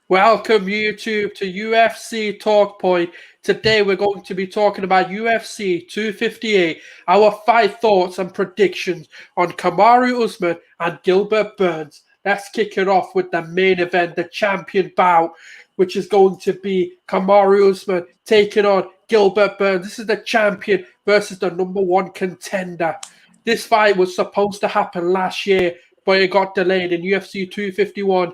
Welcome, YouTube, to UFC Talk Point. Today, we're going to be talking about UFC 258, our fight thoughts and predictions on Kamaru Usman and Gilbert Burns. Let's kick it off with the main event, the champion bout, which is going to be Kamaru Usman taking on Gilbert Burns. This is the champion versus the number one contender. This fight was supposed to happen last year, but it got delayed in UFC 251.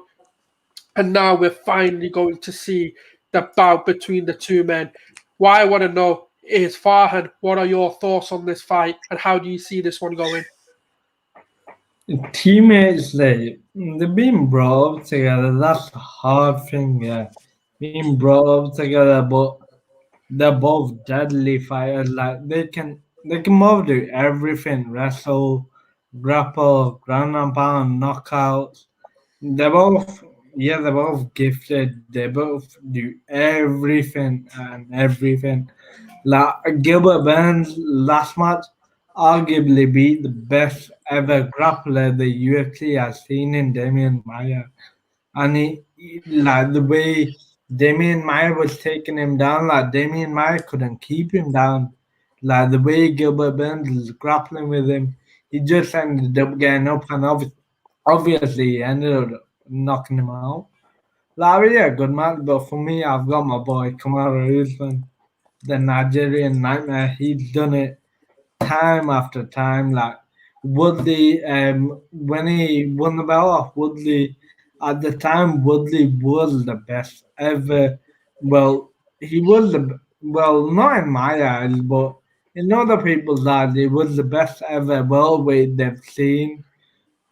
And now we're finally going to see the bout between the two men. What I want to know is, Farhan, what are your thoughts on this fight and how do you see this one going? Teammates, they've been brought up together. That's the hard thing, yeah. Being brought up together, but they're both deadly fighters. Like they can both do everything: wrestle, grapple, ground and pound, knockouts. They're both, yeah, they're both gifted. They both do everything and everything. Like Gilbert Burns last match arguably beat the best ever grappler the UFC has seen in Damian Maya. And like the way Damian Maya was taking him down, like Damian Maya couldn't keep him down. Like the way Gilbert Burns was grappling with him, he just ended up getting up and obviously he ended up knocking him out. Like, yeah, good match, but for me, I've got my boy Kamaru Usman, the Nigerian nightmare. He's done it time after time. Like Woodley, when he won the belt off Woodley, at the time Woodley was the best ever. Well, he was not in my eyes, but in other people's eyes, he was the best ever welterweight they've seen.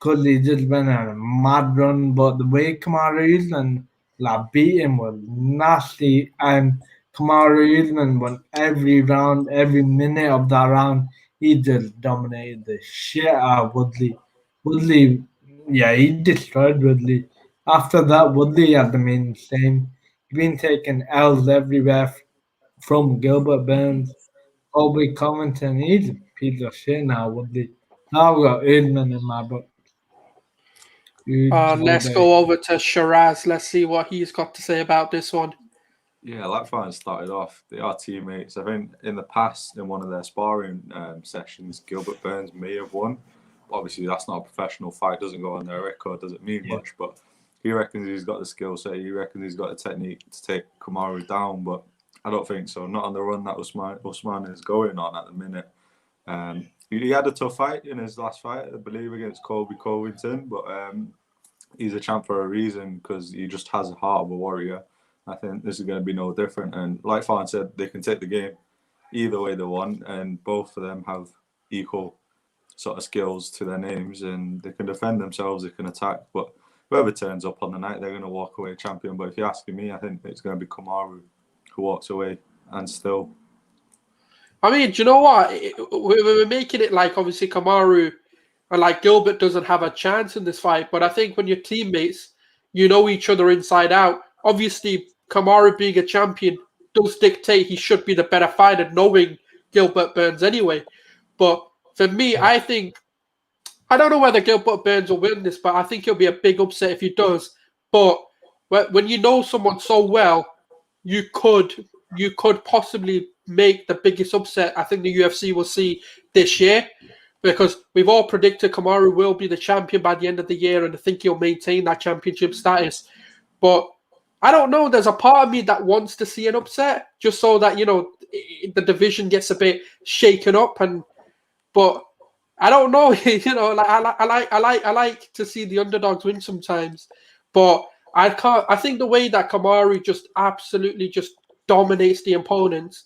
Because he just went on a mad run, but the way Kamaru Usman like beat him was nasty, and Kamaru Usman won every round, every minute of that round. He just dominated the shit out of Woodley. Woodley, yeah, he destroyed Woodley. After that, Woodley has been insane. He's been taking L's everywhere from Gilbert Burns, Colby Covington. He's a piece of shit now, Woodley. Now I've got Usman in my book. All Let's day. go over to Shiraz. Let's see what he's got to say about this one. Yeah, like Fine started off, they are teammates. I think in the past, in one of their sparring sessions, Gilbert Burns may have won. Obviously, that's not a professional fight, doesn't go on their record, doesn't mean much, but he reckons he's got the skill set, he reckons he's got the technique to take Kamaru down, but I don't think so. Not on the run that Usman is going on at the minute. He had a tough fight in his last fight, I believe, against Colby Covington, but he's a champ for a reason because he just has a heart of a warrior. I think this is going to be no different. And like Farhan said, they can take the game either way they want, and both of them have equal sort of skills to their names, and they can defend themselves, they can attack. But whoever turns up on the night, they're going to walk away champion. But if you're asking me, I think it's going to be Kamaru who walks away, and still. I mean, do you know what? We're making it like, obviously, Kamaru and like Gilbert doesn't have a chance in this fight. But I think when you're teammates, you know each other inside out. Obviously, Kamaru being a champion does dictate he should be the better fighter, knowing Gilbert Burns anyway. But for me, I don't know whether Gilbert Burns will win this, but I think it'll be a big upset if he does. But when you know someone so well, you could possibly make the biggest upset I think the UFC will see this year, because we've all predicted Kamaru will be the champion by the end of the year, and I think he'll maintain that championship status. But I don't know. There's a part of me that wants to see an upset, just so that the division gets a bit shaken up. But I don't know. Like I like to see the underdogs win sometimes, but I can't. I think the way that Kamaru just absolutely just dominates the opponents,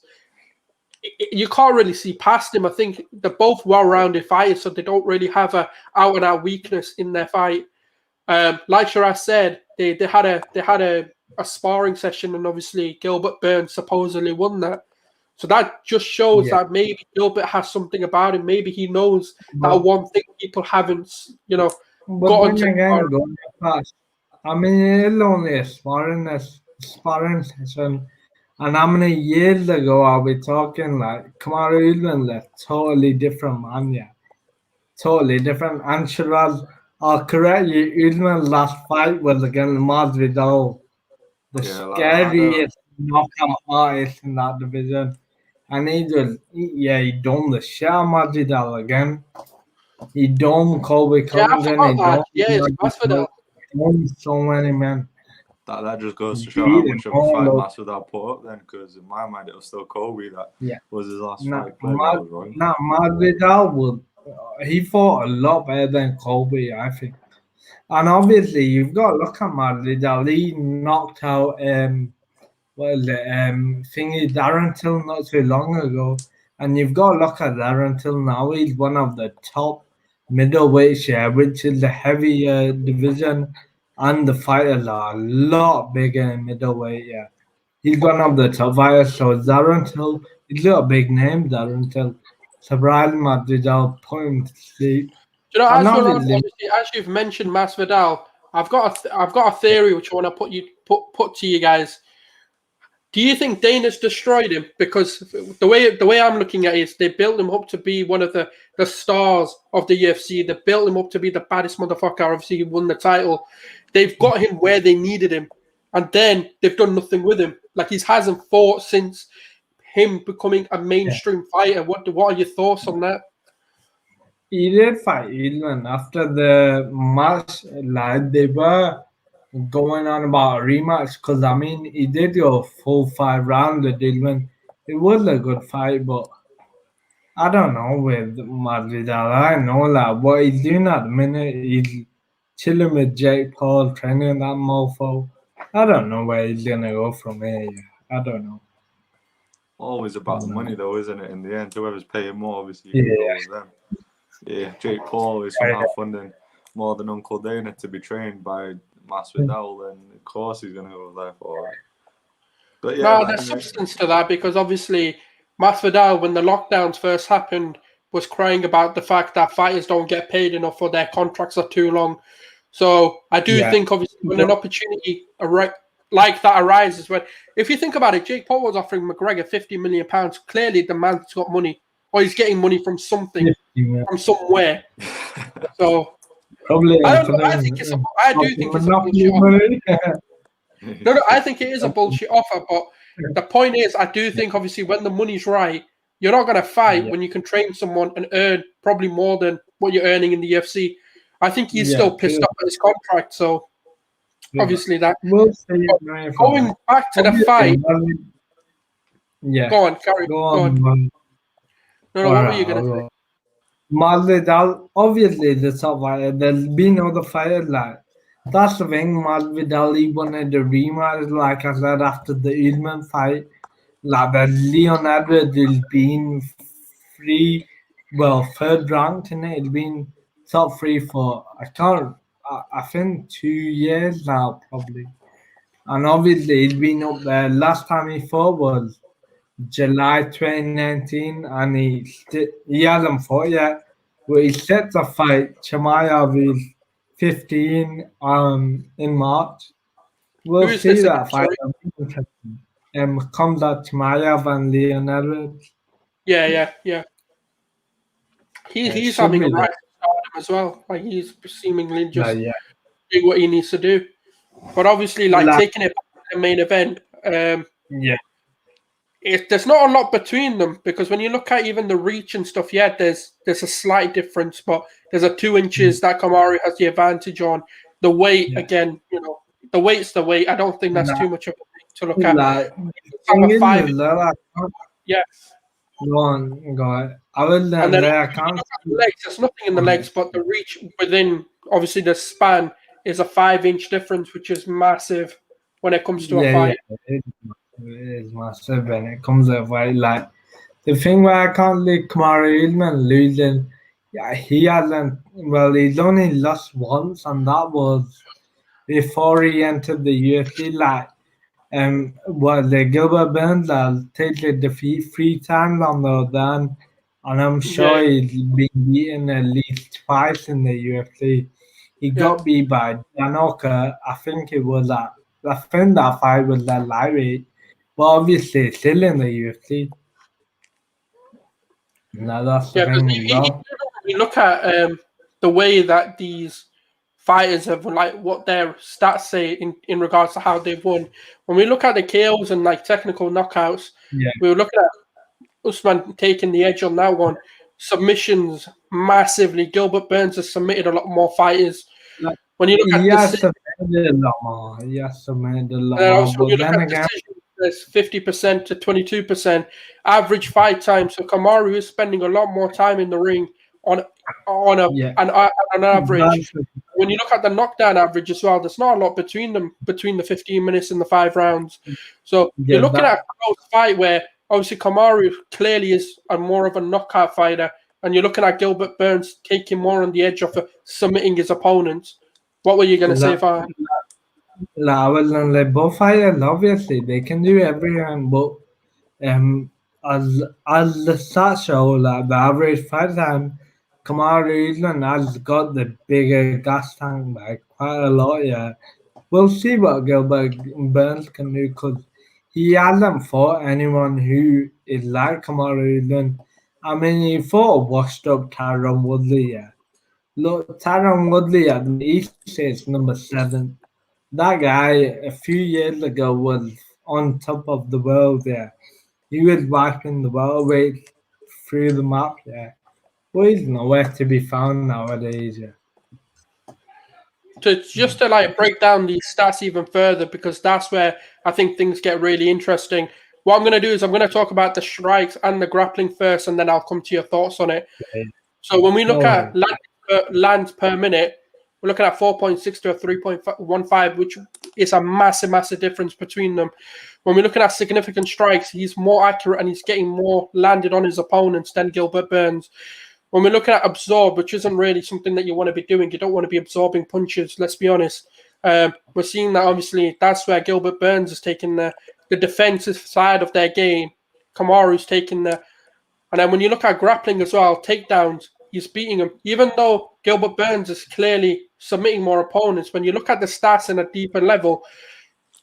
you can't really see past him. I think they're both well-rounded fighters, so they don't really have a out-and-out weakness in their fight. Like Shiraz said, they had a sparring session, and obviously Gilbert Burns supposedly won that. So that just shows that maybe Gilbert has something about him. Maybe he knows that one thing people haven't, But gotten then to. again, going past, I mean, it's only a sparring session. And how many years ago are we talking? Like, Kamaru Usman left totally different man, yeah. Totally different. And Shiraz, I'll correct you, Usman's last fight was against Masvidal. the Yeah, like, I don't. scariest knockout artist in that division. And he done the shit out of Masvidal again. He done Colby Yeah, I Covington. forgot He that. done Yeah, it's Masvidal. so many men. That just goes He to show how beat them much of a all fight up. Masvidal put up then, because in my mind it was still Kobe that Yeah. was his last fight playing out with Roy. Masvidal would. He fought a lot better than Colby, I think. And obviously, you've got to look at Masvidal. He knocked out what is it? Thingy Darren Till not too long ago, and you've got to look at Darren Till now. He's one of the top middleweights here, which is the heavier division, and the fighters are a lot bigger in middleweight. Yeah, he's one of the top fighters. So Darren Till, he's got a big name. Darren Till, Sabral Madridal put him to sleep. Do you know, And as we're on, obviously, obviously, as you've mentioned Masvidal, I've got a theory which I want to put to you guys. Do you think Dana's destroyed him? Because the way I'm looking at it is they built him up to be one of the stars of the UFC. They built him up to be the baddest motherfucker. Obviously, he won the title. They've got him where they needed him, and then they've done nothing with him. Like he hasn't fought since him becoming a mainstream fighter. What are your thoughts on that? he did fight Usman after the match. Like they were going on about a rematch because I mean he did go full 5 rounds with Usman. It was a good fight, but I don't know with Masvidal. I know like what he's doing at the minute. He's chilling with Jake Paul, training that mofo. I don't know where he's gonna go from here. I don't know. Always about the money though, isn't it? In the end, whoever's paying more, obviously you can go with them. Yeah, Jake Paul is somehow funding more than Uncle Dana to be trained by Masvidal, and of course he's gonna go there for it. But yeah, No, there's substance to that because obviously Masvidal, when the lockdowns first happened, was crying about the fact that fighters don't get paid enough or their contracts are too long. So I do think obviously when an opportunity like that arises, when if you think about it, Jake Paul was offering McGregor £50 million. Clearly, the man's got money, or he's getting money from something, from somewhere. So probably I do think it's a bullshit offer. No, I think it is a bullshit offer. But the point is, I do think obviously when the money's right, you're not going to fight when you can train someone and earn probably more than what you're earning in the UFC. I think he's still pissed off at his contract. So obviously that. We'll see. Going back to the fight. Yeah. Go on, carry. Go on. No, what were you going to say? Masvidal, obviously the top fighter. There's been other fighters like that's the thing. Masvidal he wanted the rematch, like I said after the Usman fight. Like the Leon Edwards has been third ranked in it. It's been top 3 for I think 2 years now probably. And obviously he's been up there. Last time he fought was July 2019, and he hasn't fought yet. But he set to fight Chimaev is 15 in March. We'll Who is see this that fight. again, Comes out Chimaev and Leon Edwards. Yeah. He's having a right stardom as well. Like he's seemingly just doing what he needs to do. But obviously, taking it back to the main event, there's not a lot between them because when you look at even the reach and stuff, there's a slight difference, but there's a 2 inches that Kamaru has the advantage on. The weight, again, the weight's the weight. I don't think that's too much of a thing to look at. Go on. Other than And then that, I can't. Legs, there's nothing in the legs, but the reach within, obviously, the span is a 5-inch difference, which is massive when it comes to a fight. It is massive when it comes to a fight. Like the thing where I can't let Kamaru Usman losing. Yeah, he hasn't. Well, he's only lost once, and that was before he entered the UFC. Like, was the Gilbert Burns that tasted defeat 3 times on the done, and I'm sure he's been beaten at least twice in the UFC. He got beat by Danoka. I think it was I think that fight was that lightweight, but obviously still in the UFC. No, that's the thing, bro. You look at the way that these fighters of like what their stats say in regards to how they've won. When we look at the KOs and like technical knockouts, Yeah. we were looking at Usman taking the edge on that one. Submissions massively. Gilbert Burns has submitted a lot more fighters. Like, When you look at he has decisions, submitted a lot more. He has submitted a lot and then more. also when you But look then at again, decisions, there's 50% to 22% average fight time. So Kamaru is spending a lot more time in the ring on yeah, an average. that's When you look at the knockdown average as well, there's not a lot between them, between the 15 minutes and the 5 rounds. So you're yeah, looking at a close fight where obviously Kamaru clearly is a more of a knockout fighter, and you're looking at Gilbert Burns taking more on the edge of submitting his opponents. What were you going to say, that. Fahad? Well, like both fighters, obviously they can do everything, but as the stats show, like the average fight time, Kamaru Usman has got the bigger gas tank by quite a lot. Yeah, we'll see what Gilbert Burns can do because he hasn't fought anyone who is like Kamaru Usman. I mean, he fought a washed up Tyron Woodley. Yeah, look, Tyron Woodley at the East is number 7. That guy a few years ago was on top of the world. Yeah, he was wiping the world weight through the map. Yeah, but he's nowhere to be found nowadays. Yeah, To like break down these stats even further, because that's where I think things get really interesting. What I'm going to do is I'm going to talk about the strikes and the grappling first, and then I'll come to your thoughts on it. So when we look no at worries. lands per minute, we're looking at 4.6 to a 3.15, which is a massive, massive difference between them. When we're looking at significant strikes, he's more accurate and he's getting more landed on his opponents than Gilbert Burns. When we're looking at absorb, which isn't really something that you want to be doing, you don't want to be absorbing punches, let's be honest. We're seeing that obviously that's where Gilbert Burns is taking the defensive side of their game. Kamaru's taking the. And then when you look at grappling as well, takedowns, he's beating them. Even though Gilbert Burns is clearly submitting more opponents, when you look at the stats in a deeper level,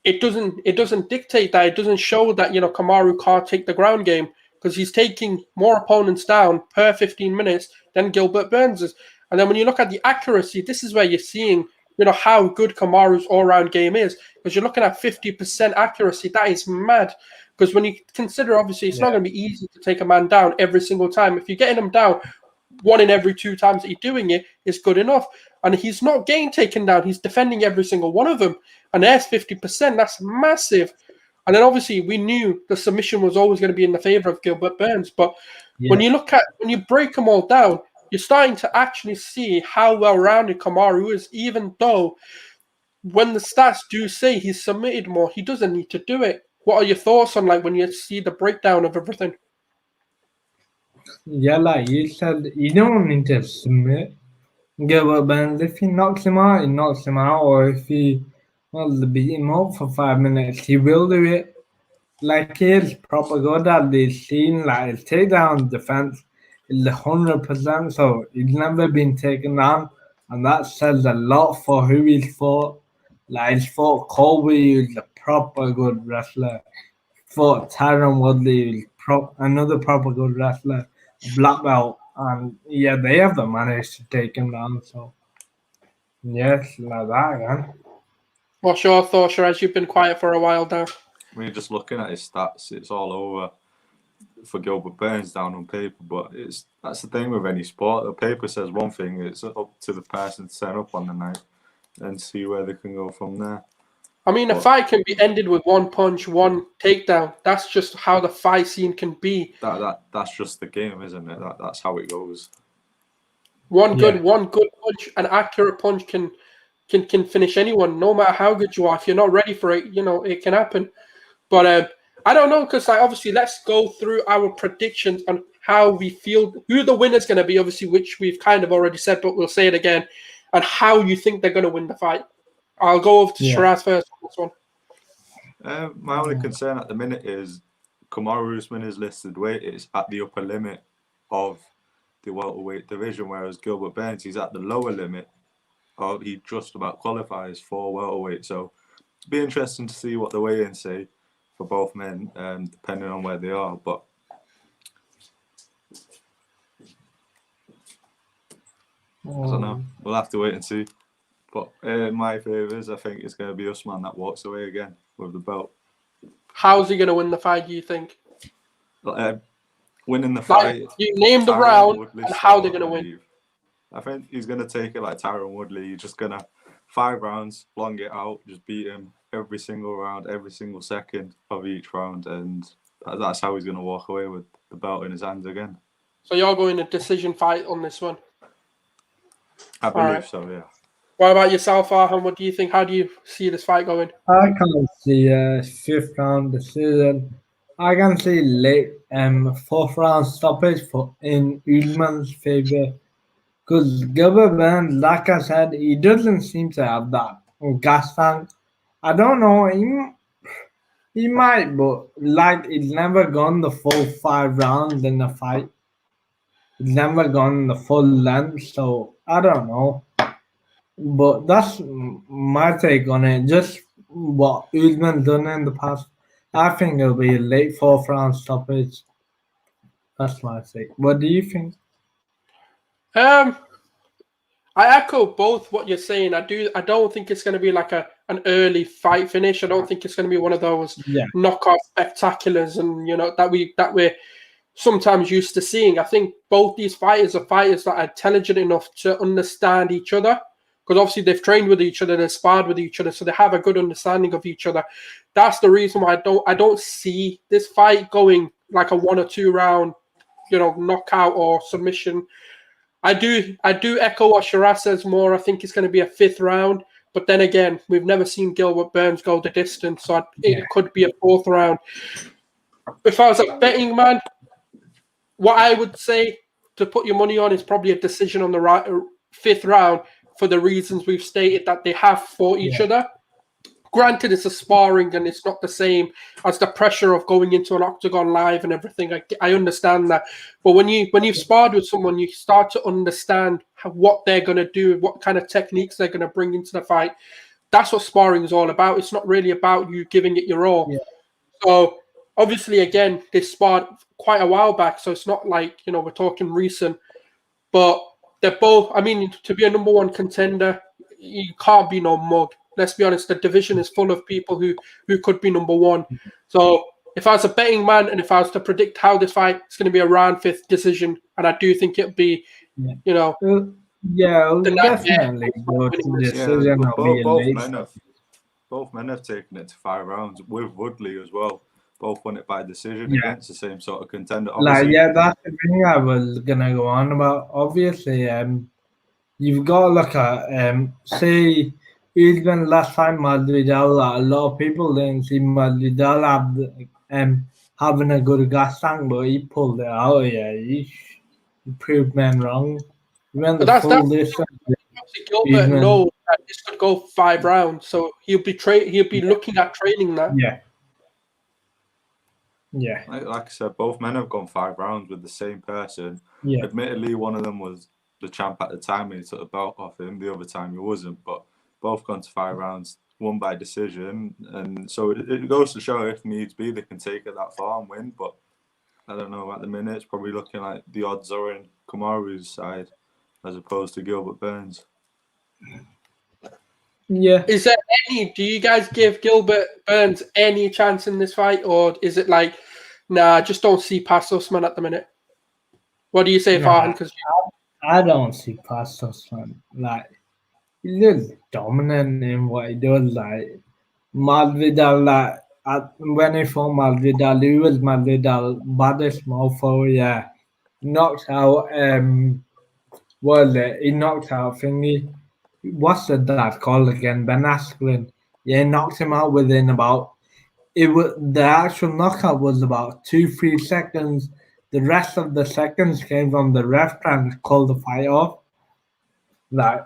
it doesn't dictate that. It doesn't show that Kamaru can't take the ground game because he's taking more opponents down per 15 minutes than Gilbert Burns is. And then when you look at the accuracy, this is where you're seeing how good Kamaru's all-round game is, because you're looking at 50% accuracy. That is mad. Because when you consider, obviously, it's not going to be easy to take a man down every single time. If you're getting him down 1 in every 2 times that you're doing it, is good enough. And he's not getting taken down. He's defending every single one of them. And there's 50%. That's massive. And then obviously we knew the submission was always going to be in the favor of Gilbert Burns. But when you break them all down, you're starting to actually see how well-rounded Kamaru is, even though when the stats do say he's submitted more, he doesn't need to do it. What are your thoughts on when you see the breakdown of everything? Yeah, like you said, you don't need to submit Gilbert Burns. If he knocks him out, he knocks him out, or if he wants to beat him up for 5 minutes, he will do it. Like he's proper good at this scene, like his takedown defense is 100%, so he's never been taken down, and that says a lot for who he's fought. Like he's fought Colby, who's a proper good wrestler. Fought Tyron Woodley, who's another proper good wrestler, a black belt, and yeah, they haven't managed to take him down. So yes, like that, man. What's your thoughts, Shiraz? You've been quiet for a while now. When you're just looking at his stats, it's all over for Gilbert Burns down on paper. But that's the thing with any sport. The paper says one thing. It's up to the person to set up on the night and see where they can go from there. I mean, a fight can be ended with 1 punch, 1 takedown. That's just how the fight scene can be. That's just the game, isn't it? That's how it goes. One good punch, an accurate punch can finish anyone, no matter how good you are. If you're not ready for it, it can happen. But I don't know, because obviously let's go through our predictions on how we feel, who the winner's going to be, obviously, which we've kind of already said, but we'll say it again, and how you think they're going to win the fight. I'll go over to Shiraz first on this one. My only concern at the minute is Kamaru Usman is listed weight. It's at the upper limit of the welterweight division, whereas Gilbert Burns, he's at the lower limit. Or he just about qualifies for welterweight. So it'll be interesting to see what the weigh-ins say for both men, depending on where they are. But I don't know. We'll have to wait and see. But in my favours, I think it's going to be Usman that walks away again with the belt. How's he going to win the fight, do you think? Winning the Like, fight. you name the Tyron round Woodley and how style, they're going to I win. believe. I think he's going to take it like Tyron Woodley. You're just going to 5 rounds, long it out, just beat him every single round, every single second of each round. And that's how he's going to walk away with the belt in his hands again. So you're going a decision fight on this one? I believe Alright. so, yeah. What about yourself, Arhan? What do you think? How do you see this fight going? I can't see a 5th round decision. I can see late 4th round stoppage in Usman's favour. Because Gilbert Burns, like I said, he doesn't seem to have that gas tank. I don't know, he might, but like he's never gone the full 5 rounds in a fight. He's never gone the full length, so I don't know. But that's my take on it. Just what Usman's done in the past. I think it'll be a late 4th round stoppage. That's my take. What do you think? I echo both what you're saying. I don't think it's going to be like an early fight finish. I don't think it's going to be one of those knockout spectaculars and that we're sometimes used to seeing. I think both these fighters are fighters that are intelligent enough to understand each other, because obviously they've trained with each other, they've sparred with each other, so they have a good understanding of each other. That's the reason why I don't see this fight going like a 1 or 2 round, knockout or submission. I do echo what Shiraz says more. I think it's going to be a 5th round, but then again, we've never seen Gilbert Burns go the distance, so it could be a 4th round. If I was a betting man, what I would say to put your money on is probably a decision on the 5th round, for the reasons we've stated, that they have fought each other. Granted, it's a sparring and it's not the same as the pressure of going into an octagon live and everything. I understand that. But when you've sparred with someone, you start to understand what they're going to do, what kind of techniques they're going to bring into the fight. That's what sparring is all about. It's not really about you giving it your all. So obviously, again, they sparred quite a while back, so it's not like, we're talking recent. But they're both, I mean, to be a number 1 contender, you can't be no mug. Let's be honest, the division is full of people who could be number 1. So if I was a betting man and if I was to predict how this fight, it's going to be a round 5th decision, and I do think it'll be, definitely go to decision. Both men have taken it to 5 rounds with Woodley as well. Both won it by decision against the same sort of contender. Obviously, that's the thing I was gonna go on about. Obviously, you've got to look at say Usman last time Masvidal. A lot of people didn't see Masvidal having a good gas tank, but he pulled it out. Yeah, he proved men wrong. He went the full distance. Gilbert knows that this could go 5 rounds, so he'll be looking at training that. Yeah. Like I said, both men have gone 5 rounds with the same person. Admittedly, one of them was the champ at the time and he took the belt off him. The other time he wasn't, but both gone to 5 rounds, won by decision. And so it goes to show, if needs be, they can take it that far and win. But I don't know, at the minute, it's probably looking like the odds are in Kamaru's side as opposed to Gilbert Burns. Yeah. Is there do you guys give Gilbert Burns any chance in this fight, or is it like, nah, just don't see past Usman at the minute? What do you say, Farhan? Because I don't see past Usman. Like, he's just dominant in what he does. Like, Masvidal, when he fought Masvidal, he was Masvidal baddest mofo. Yeah, knocked out. He knocked out thingy. What's that called again? Ben Askren. Yeah, knocked him out within about. The actual knockout was about 2-3 seconds. The rest of the seconds came from the ref trying to call the fight off.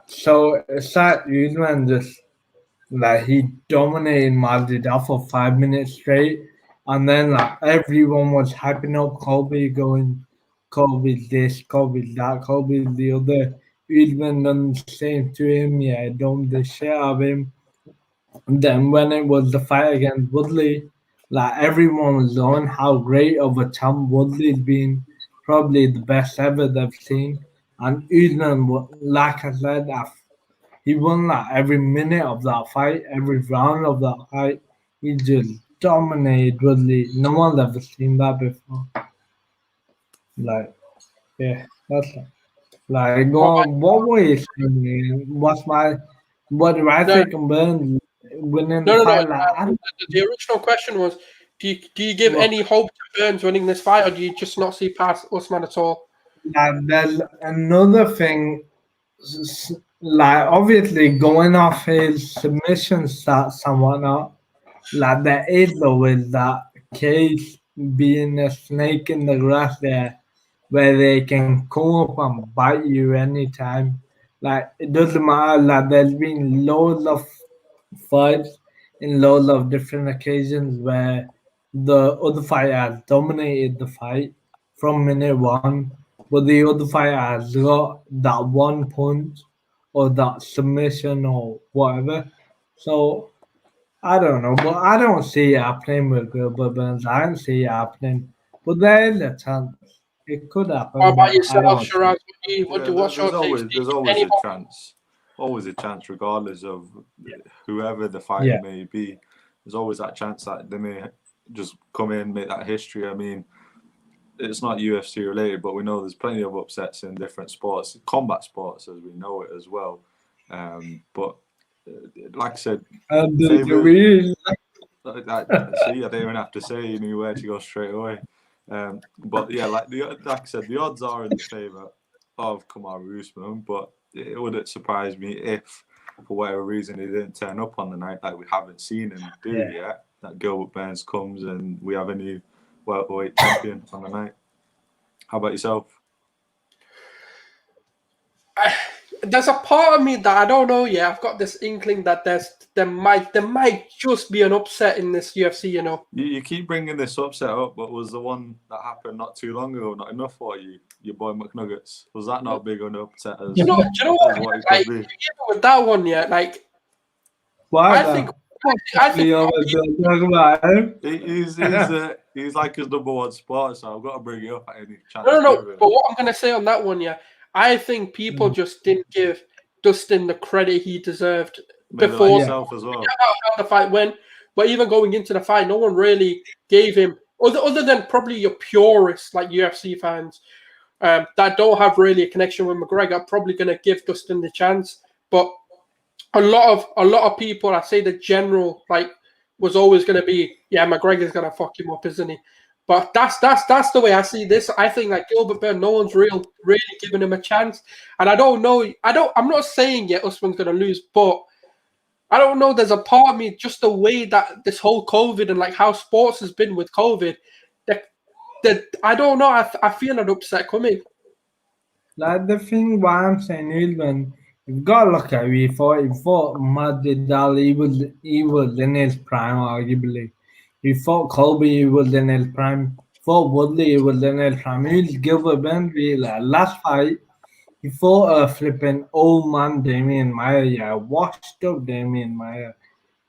So it's like Usman just he dominated Masvidal for 5 minutes straight, and then everyone was hyping up Colby, going, Colby's this, Colby's that, Colby's the other. Usman done the same to him, domed the shit out of him. And then when it was the fight against Woodley, everyone was on how great of a champ Woodley's been, probably the best ever they've seen. And Usman, like I said, he won like every minute of that fight, every round of that fight. He just dominated Woodley. No one's ever seen that before. Like, yeah, that's like What about what were you saying? Man? What do I no, think of Burns winning the no, no, no. fight? Like, I don't The original question was, do you give look. any hope to Burns winning this fight, or do you just not see past Usman at all? There's another thing. Like obviously going off his submission stats and whatnot, like there is always that case being a snake in the grass there where they can come up and bite you anytime. Like it doesn't matter, like there's been loads of fights in loads of different occasions where the other fighter has dominated the fight from minute one, but the other fighter has got that one punch or that submission or whatever. So I don't know, but I don't see it happening with Gilbert Burns. I don't see it happening, but there is a chance it could What happen, about but I yourself, don't see Shiraz? it. Yeah, What's your take? Do you there's give always any a hope? chance, regardless of whoever the fighter Yeah, may be. There's always that chance that they may just come in, make that history. I mean, it's not UFC related, but we know there's plenty of upsets in different sports, combat sports as we know it as well. But like I said, favorite. WWE. See, I don't even have to say. You knew where to go straight away. But yeah, like I said, the odds are in the favour of Kamaru Usman, but it wouldn't surprise me if, for whatever reason, he didn't turn up on the night, like we haven't seen him do Yeah. yet. That Gilbert Burns comes and we have a new welterweight champion on the night. How about yourself? There's a part of me that I don't know yet. I've got this inkling that there might just be an upset in this UFC. You keep bringing this upset up, but was the one that happened not too long ago not enough for you, your boy McNuggets? Was that not big an upset as, Do you know as what? what it Like could be? even with that one, yeah. Like Why I think, the? I think We always don't talk about him. He's like his number one spot, so I've got to bring it up at any no, chance no, no. given. But what I'm gonna say on that one, yeah, I think people just didn't give Dustin the credit he deserved Maybe like before yourself as well. how the fight went. But even going into the fight, no one really gave him, other than probably your purists like UFC fans that don't have really a connection with McGregor, probably going to give Dustin the chance. But a lot of people, I say the general was always going to be, yeah, McGregor's going to fuck him up, isn't he? But that's the way I see this. I think like Gilbert Burns, no one's really giving him a chance, and I don't know. I'm not saying yet Usman's going to lose, but I don't know. There's a part of me, just the way that this whole COVID and like how sports has been with COVID, that I don't know. I feel an upset coming. Like the thing why I'm saying is when you've got to look at it, he fought Masvidal, he was in his prime arguably. He fought Colby, he was in his prime. Fought Woodley, he was in his prime. He was Gilbert Burns, like, last fight. He fought a flipping old man Damian Maya, yeah, washed up Damian Maya.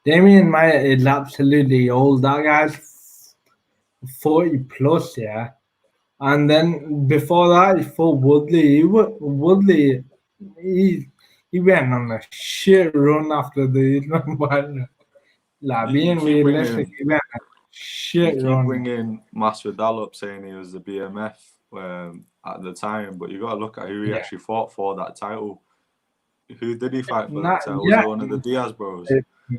Damian Maya is absolutely old. That guy's 40 plus, yeah. And then before that, he fought Woodley. Woodley, he, he went on a shit run after the Islam fight. Like, You being keep realistic, bringing he went on a you shit keep run. bringing Masvidal up, saying he was the BMF at the time, but you got to look at who he Yeah. actually fought for that title. Who did he fight for Not that title? Was yeah. it one of the Diaz bros?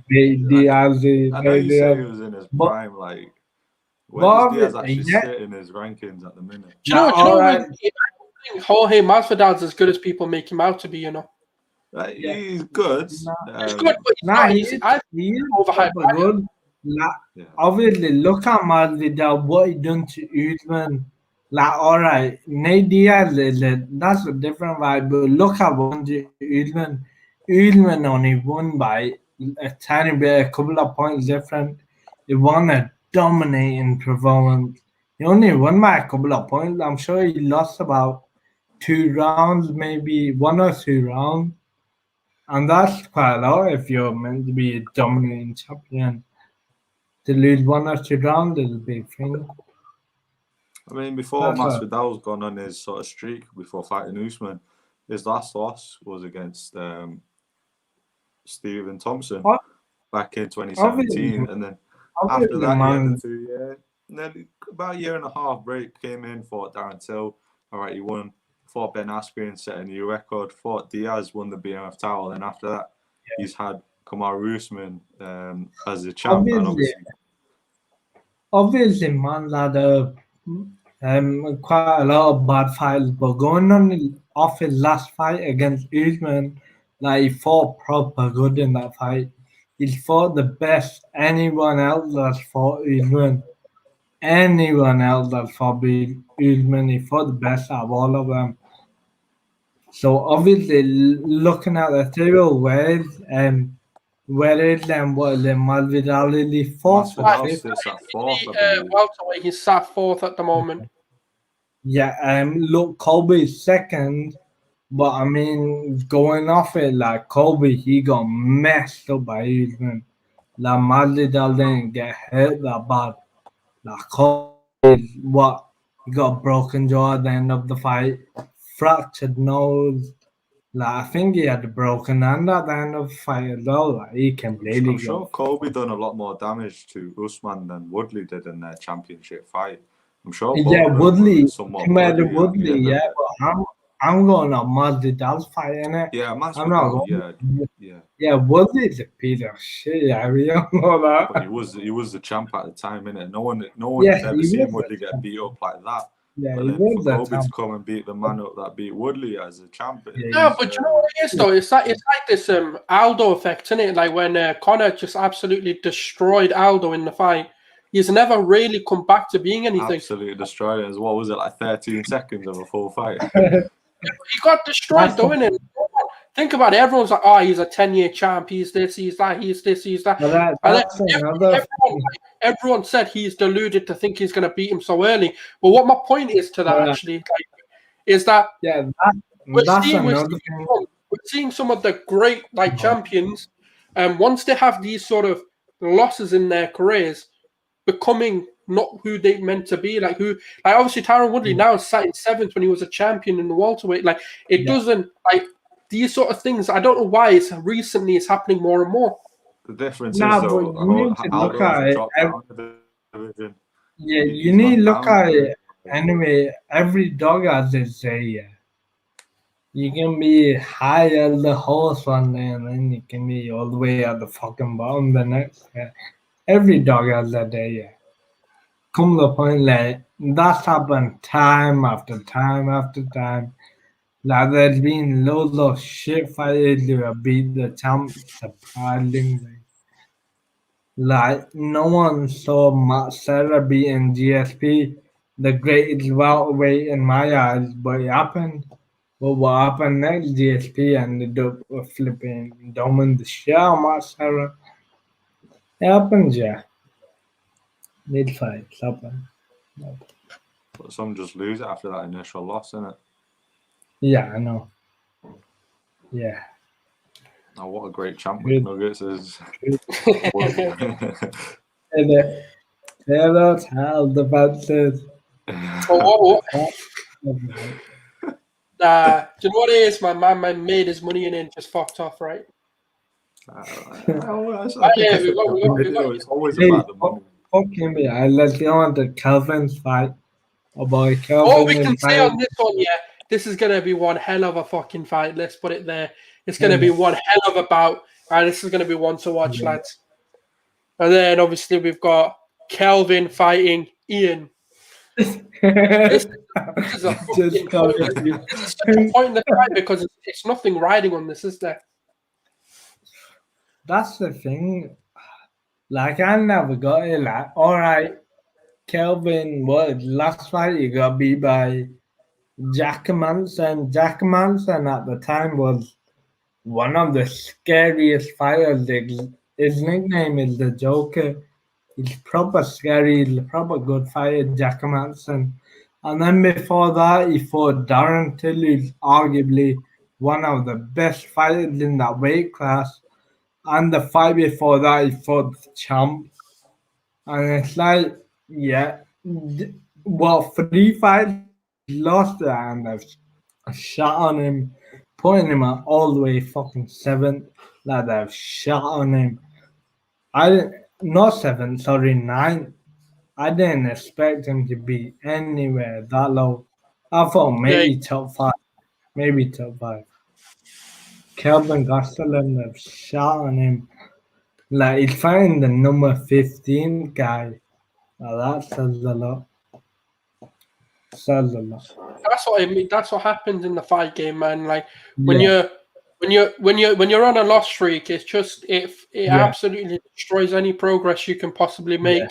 Diaz, I know you say he was in his but prime. Like, where does Diaz actually yeah, sit in his rankings at the minute? Do you know? all right, I think Jorge Masvidal's as good as people make him out to be. yeah. He's good. He's good, but he's Nah, not. he He's is, I he is overhyped. super good. Like, Yeah. obviously, look at Masvidal, what he done to Usman. Like, all right, Nate Diaz that's a different vibe, but look at one to Usman. Usman only won by a tiny bit, a couple of points different. He won a dominating performance. He only won by a couple of points. I'm sure he lost about 2 rounds, maybe 1 or 2 rounds. And that's quite a lot if you're meant to be a dominating champion. To lose 1 or 2 rounds is a big thing. I mean, before That's what, Masvidal's gone on his sort of streak before fighting Usman, his last loss was against Stephen Thompson Oh, back in obviously, 2017, and then after obviously, that he had man. the 2 year, and then about a year and a half break, came in, fought Darren Till. All right, he won. Fought Ben Askren, set a new record. Fought Diaz, won the BMF title, and after that, he's had Kamaru Usman as the champ, and Obviously, man, that quite a lot of bad fights, but going on off his last fight against Usman, like he fought proper good in that fight. He fought the best anyone else that's fought Usman. Anyone else that fought Usman, he fought the best out of all of them. So obviously, looking at the table, where is what is it, Masvidal fourth or Masvidal fifth? sits at fourth, I believe. Welterweight, he's sat fourth at the moment. Yeah, look, Colby's second, but I mean, going off it, like Colby, he got messed up by Usman. Like Masvidal didn't get hurt that bad. Like Colby, what? He got a broken jaw at the end of the fight, fractured nose. Like I think he had a broken hand at the end of the fight as well. Like he completely I'm sure got. Colby done a lot more damage to Usman than Woodley did in their championship fight. I'm sure both Yeah, of them Woodley. were somewhat Compared to bloody at the Woodley, end of yeah, it. but I'm going on Masvidal's fight, innit? Yeah, I'm not Masvidal, going. yeah. Yeah, Woodley's a piece of shit. Yeah, we all know But that. he was the champ at the time, innit? No one Yeah, has ever he seen was Woodley the get champ. beat up like that. Yeah, But he then for was the Colby to champ. come and beat the man up that beat Woodley as a champ, Yeah, No, but you know what it is though? It's like this Aldo effect, isn't it? Like when Conor just absolutely destroyed Aldo in the fight. He's never really come back to being anything. absolutely destroyed it. What was it, like 13 seconds of a full fight? He got destroyed, though, innit? Think about it. Everyone's like, "Oh, he's a 10-year champ. He's this. He's that. He's this. He's that." But And then that's another. everyone said he's deluded to think he's going to beat him so early. But what my point is to that Yeah. actually is that Yeah, we're that's seeing another thing. we're seeing some of the great champions, and once they have these sort of losses in their careers, becoming not who they meant to be. Like obviously Tyron Woodley now sat in seventh when he was a champion in the welterweight. Like it doesn't like these sort of things. I don't know why it's happening more and more. The difference Nah, is but though, you need to look Aldo at hasn't it. dropped down the division. Yeah, you He's need to gone look down at the it. Anyway, every dog has its day. Yeah. You can be high as the horse one day, and then you can be all the way at the fucking bottom the next. Yeah. Every dog has that day. Yeah. Come the point, like that's happened time after time after time. Like there's been loads of shit fighters who have beat the champ surprisingly. Like no one saw Matt Serra beating GSP, the greatest welterweight in my eyes, but it happened. But what happened next? GSP ended up flipping doming the shit out of Matt Serra. It happens, yeah. Mid fights happen. But some just lose it after that initial loss, innit? Yeah, I know. Yeah. Oh, what a great champ McNuggets is. Taylor tell the fences. So do you know what it is? My man made his money and then just fucked off, right? It's always about the money. Fucking me. Let's go on to Kelvin's fight. About Kelvin. All we can say on this one, yeah, this is going to be one hell of a fucking fight. Let's put it there. It's going to be one hell of a bout. And this is going to be one to watch, lads. And then obviously we've got Kelvin fighting Ian. This is a fucking point in the fight because it's nothing riding on this, is there? That's the thing. Like I never got it. Like, all right, Kelvin, what last fight you got beat by Jack Manson. Jack Manson at the time was one of the scariest fighters. His nickname is the Joker. He's proper scary. He's a proper good fighter, Jack Manson. And then before that, he fought Darren Till, who's arguably one of the best fighters in that weight class. And the fight before that, he fought the champ. And it's like, yeah, well, 3 fights lost and I've shot on him. putting him at all the way fucking 7th. Like they've shot on him. I didn't, not 7th, sorry, 9th. I didn't expect him to be anywhere that low. I thought Yeah, maybe top 5. Maybe top 5. Kelvin Gastelum have shot on him. Like he's fighting the number 15 guy. Now that says a lot. Says a lot. that's what I mean. That's what happens in the fight game, man. Like when Yeah. you're on a loss streak, it's just it Yeah. absolutely destroys any progress you can possibly make.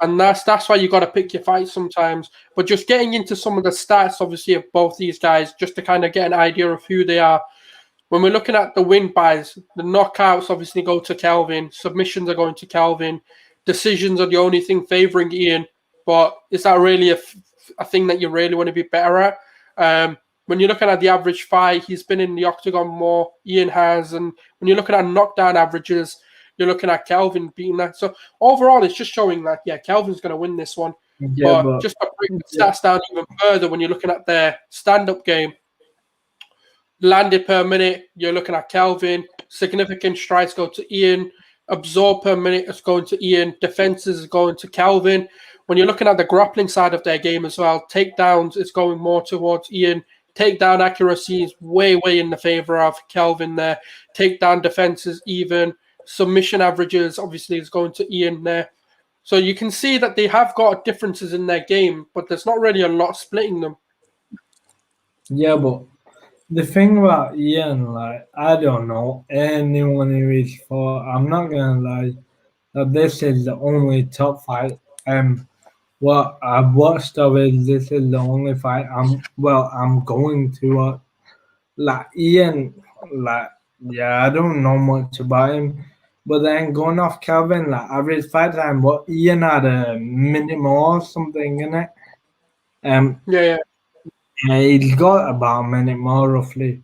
And that's why you got to pick your fights sometimes. But just getting into some of the stats, obviously, of both these guys, just to kind of get an idea of who they are. When we're looking at the win buys, the knockouts obviously go to Kelvin. Submissions are going to Kelvin. Decisions are the only thing favoring Ian. But is that really a thing that you really want to be better at? When you're looking at the average fight, he's been in the octagon more. Ian has. And when you're looking at knockdown averages, you're looking at Kelvin beating that. So overall, it's just showing that, yeah, Kelvin's going to win this one. Yeah, but just to break the stats down even further, when you're looking at their stand-up game, landed per minute, you're looking at Kelvin. Significant strides go to Ian. Absorb per minute is going to Ian. Defenses is going to Kelvin. When you're looking at the grappling side of their game as well, takedowns is going more towards Ian. Takedown accuracy is way in the favor of Kelvin there. Takedown defense is even. Submission averages obviously is going to Ian there. So you can see that they have got differences in their game, but there's not really a lot splitting them. Yeah, but the thing about Ian, like, I don't know anyone who is for. I'm not gonna lie, that this is the only top fight. What I've watched of it, this is the only fight I'm going to watch. Like Ian, like, yeah, I don't know much about him. But then going off Kelvin, like average fight time, but Ian had a minute more or something in it. Yeah. Yeah, he's got about a minute more roughly.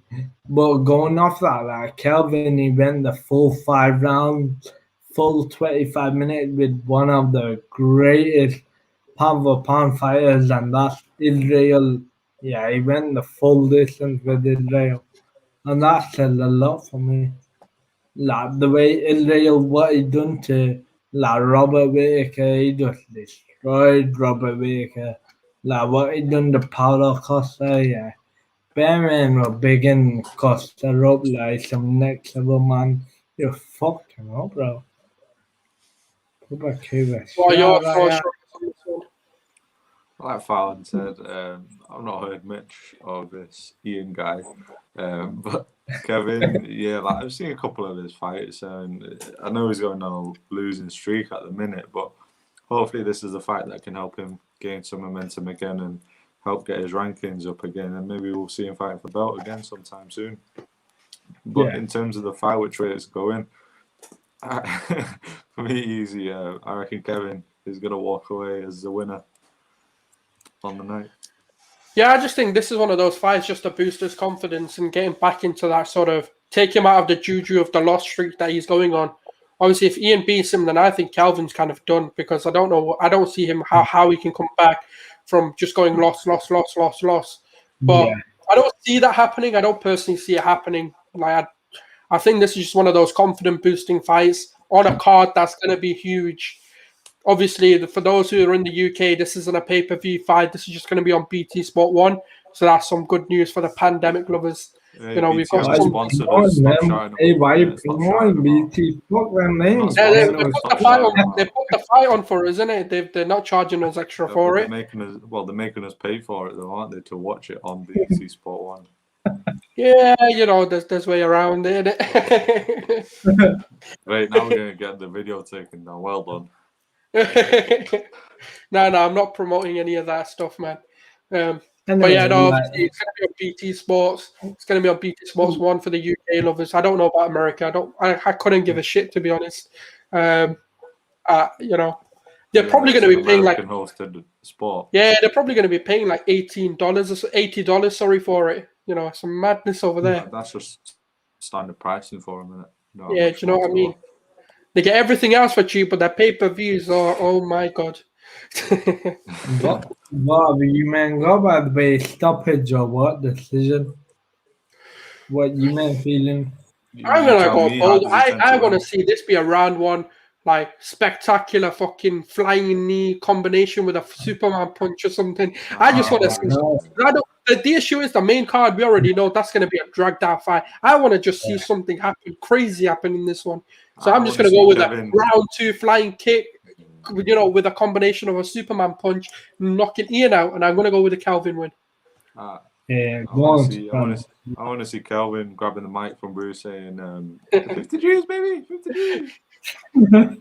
But going off that, like Kelvin, he went the full 5 rounds, full 25 minutes with one of the greatest pound for pound fighters, and that's Israel. Yeah, he went the full distance with Israel. And that says a lot for me. Like the way Israel, what he done to like Robert Whittaker, he just destroyed Robert Whittaker. Like what he done to Paulo Costa, yeah. Bearman were big in Costa up like some next level man. You fucked him up, bro. Put back Cuba. What are your Shut thoughts up. on this one? Like Fallon said, I've not heard much of this Ian guy, but Kevin, yeah, like I've seen a couple of his fights, and I know he's going on a losing streak at the minute, but hopefully this is a fight that can help him gain some momentum again and help get his rankings up again, and maybe we'll see him fighting for belt again sometime soon. But in terms of the fight, which way it's going, for me, easy. I reckon Kevin is going to walk away as the winner on the night. Yeah, I just think this is one of those fights just to boost his confidence and getting back into that sort of take him out of the juju of the loss streak that he's going on. Obviously, if Ian beats him, then I think Kelvin's kind of done because I don't see him how he can come back from just going loss. But Yeah. I don't see that happening. I don't personally see it happening. Like I think this is just one of those confident boosting fights on a card that's going to be huge. Obviously, for those who are in the UK, this isn't a pay-per-view fight. This is just going to be on BT Sport 1. So that's some good news for the pandemic lovers. Hey, We've got BT some. sponsored us. Stop shouting Hey, about why you it. Stop shouting about it. BT? Fuck them names. Not They sponsored put us. the Stop fight shouting on. about They it. put the fight on for us, isn't it? They're not charging us extra Yeah, for but it. they're making us pay for it, though, aren't they, to watch it on BT Sport 1? Yeah, there's way around it. Right, now we're going to get the video taken down. Well done. No, I'm not promoting any of that stuff, man. But Anyway, yeah, no, like, obviously it's going to be on BT Sports. It's going to be on BT Sports 1 for the UK lovers. I don't know about America. I couldn't give a shit, to be honest. They're probably going to be paying like American-hosted sport. yeah, they're probably going to be paying like $18 or $80, sorry, for it. Some madness over there. That's just standard pricing for them, isn't it? No, Yeah, do you know what I mean? They get everything else for cheap, but their pay-per-views are, oh my god. what have you man got by the way? Stoppage or what decision? What you meant feeling? I'm You gonna tell go me, how bold. does he tend I to want to win? see this be a round one, like spectacular fucking flying knee combination with a Superman punch or something. I just want to see. No. I don't, the issue is the main card. We already know that's going to be a dragged out fight. I want to just see something happen, crazy happen in this one. So I'm I just want to going to go see with Kevin. a round two flying kick. You know, with a combination of a Superman punch knocking Ian out, and I'm going to go with a Kelvin win. Yeah, I go want on. to see. I want to see Kelvin grabbing the mic from Bruce saying, "50 G's, baby, 50 G's." I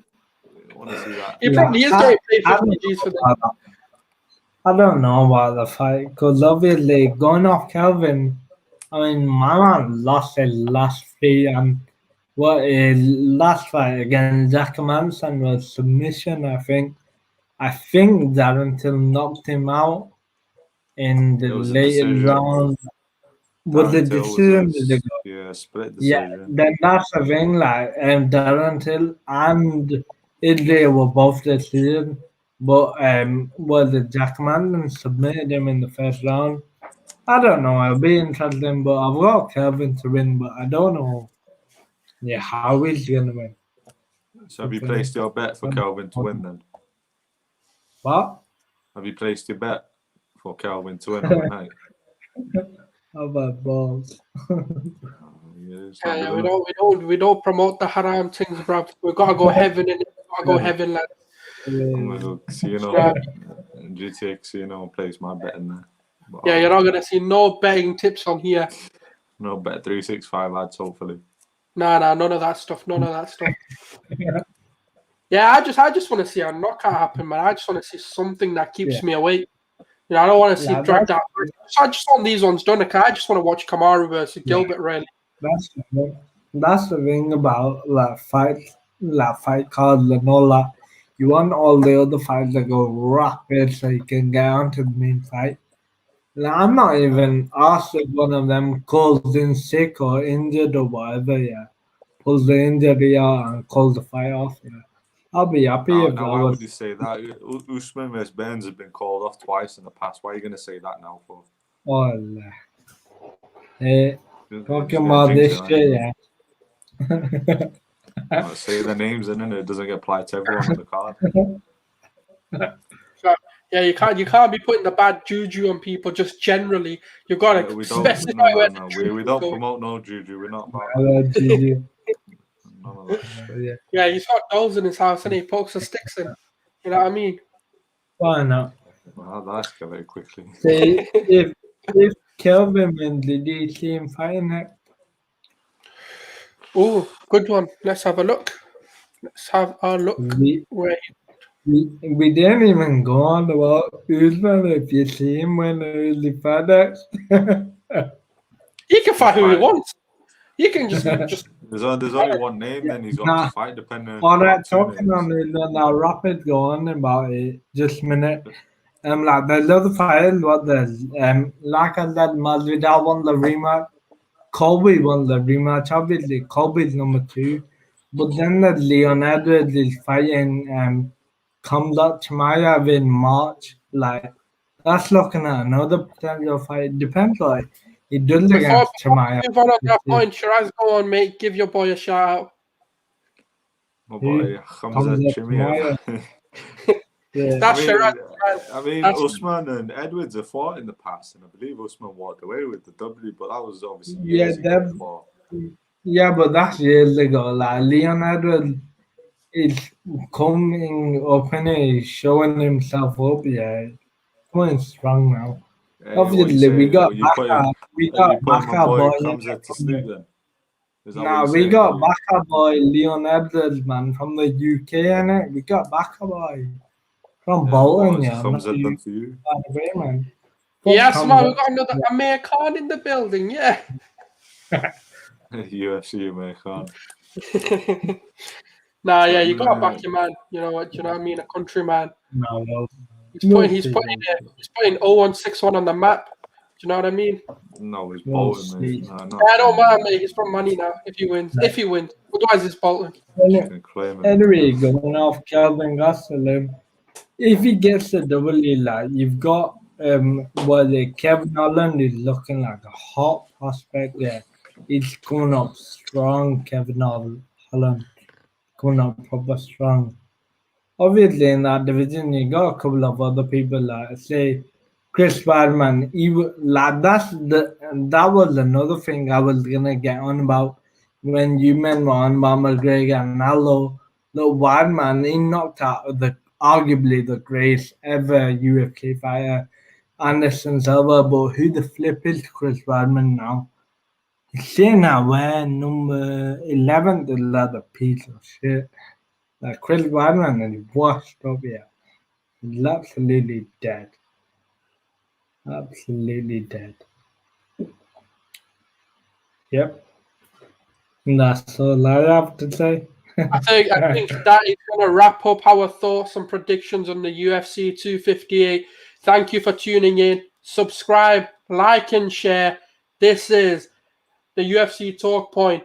want to see that. He probably is getting paid I 50 G's for this. don't know about the fight because obviously going off Kelvin, I mean, my man lost his last fight and what his last fight against Jack Manson was submission. I think that until knocked him out in the It was a later decision. round. Was the Darren Till was decision? a split Yeah, decision. then that's the thing. Like, Darren Till and Idley were both decision, but was it Jack Mandan submitted him in the first round? I don't know. It'll be interesting, but I've got Kelvin to win, but I don't know. Yeah, how he's gonna win. So have you placed your bet for Kelvin to win then? What? Have you placed your bet for Kelvin to win on the night? How about balls? Yeah, it's not Yeah, good enough. we don't promote the haram things, bro. We've got to go heaven in it. We've got to go heaven, lad. I'm gonna go casino, Yeah. GTA casino, and place my bet in there. But, Yeah, you're not gonna see no betting tips on here. no bet 365 ads, hopefully. Nah, none of that stuff. None of that stuff. Yeah, I just want to see a knockout happen, man. I just want to see something that keeps me awake. You know, I don't want to see Yeah, it dragged out. So I just want these ones done. Okay? I just want to watch Kamaru versus Gilbert, really. That's the thing about fight cards and all that. You want all the other fights that go rapid so you can get onto the main fight. Like, I'm not even asked if one of them calls in sick or injured or whatever, yeah. Pulls the injury out and calls the fight off, yeah. I'll be happy if that Now, why was. would you say that? Usman vs Burns has been called off twice in the past. Why are you going to say that now for? Oh, talking Just about gonna this jinx it, shit, yeah. say the names in it doesn't get applied to everyone on the card. So, yeah, you can't be putting the bad juju on people just generally. You've got to specify where the juju we is don't going. promote no juju. We're not about that. GG. None of that shit. Yeah, he's got dolls in his house and he pokes the sticks in. You know what I mean? Why not? Well, that escalated quickly. Say, if Kelvin wins, did you see him fighting it? Oh, good one. Let's have a look. Let's have a look. We didn't even go on about Usman if you see him when the FedEx. He can fight who he wants. He can just There's only one name, then he's got to fight depending on. All that talking on the rapid going about it just a minute. Like there's other fighters, what there's like I said, Masvidal won the rematch. Colby won the rematch. Obviously, Colby's number 2. But then the Leon Edwards is fighting Kamzat Chimaev in March. Like, that's looking at another potential fight. Depends, like, he does against Chimaev. Move on that point, Shiraz, go on, mate. Give your boy a shout out. My boy, Khamzat Chimaev. That's Shiraz. I mean, Usman and Edwards have fought in the past, and I believe Usman walked away with the W, but that was obviously years ago. Yeah, but that's years ago. Like, Leon Edwards is coming up and he's showing himself up. Yeah, going strong now. Hey, Obviously, we got Baka boy. Khamzat to sleep then. Nah, we got Baka boy Leon Edwards, man, from the UK, innit? We got Baka boy from Bolton, yeah. Khamzat done for you? Way, man. Yes, man, we got another Amir Khan in the building, yeah. UFC Amir Khan. Nah, yeah, you got to back your man. You know what? I mean? A countryman. No. He's putting 0161 on the map. Do you know what I mean? No, he's Bolton, mate. No. I don't mind, mate. He's from money now. If he wins, otherwise it's Bolton. Anyway, going off Kelvin Gastelum, if he gets the W, like you've got Kevin Holland is looking like a hot prospect there. He's coming up strong, Kevin Holland. Coming up proper strong. Obviously, in that division, you got a couple of other people, like say Chris Weidman. That was another thing I was gonna get on about when you men were on about McGregor and Allo. Look, Weidman, he knocked out arguably the greatest ever UFC fighter, Anderson Silva. But who the flip is Chris Weidman now? He's sitting at where number 11th is like a piece of shit. Like Chris Weidman is washed up here. He's absolutely dead. Absolutely dead. Yep. And that's all I have to say. I think that is going to wrap up our thoughts and predictions on the UFC 258. Thank you for tuning in. Subscribe, like, and share. This is the UFC Talk Point.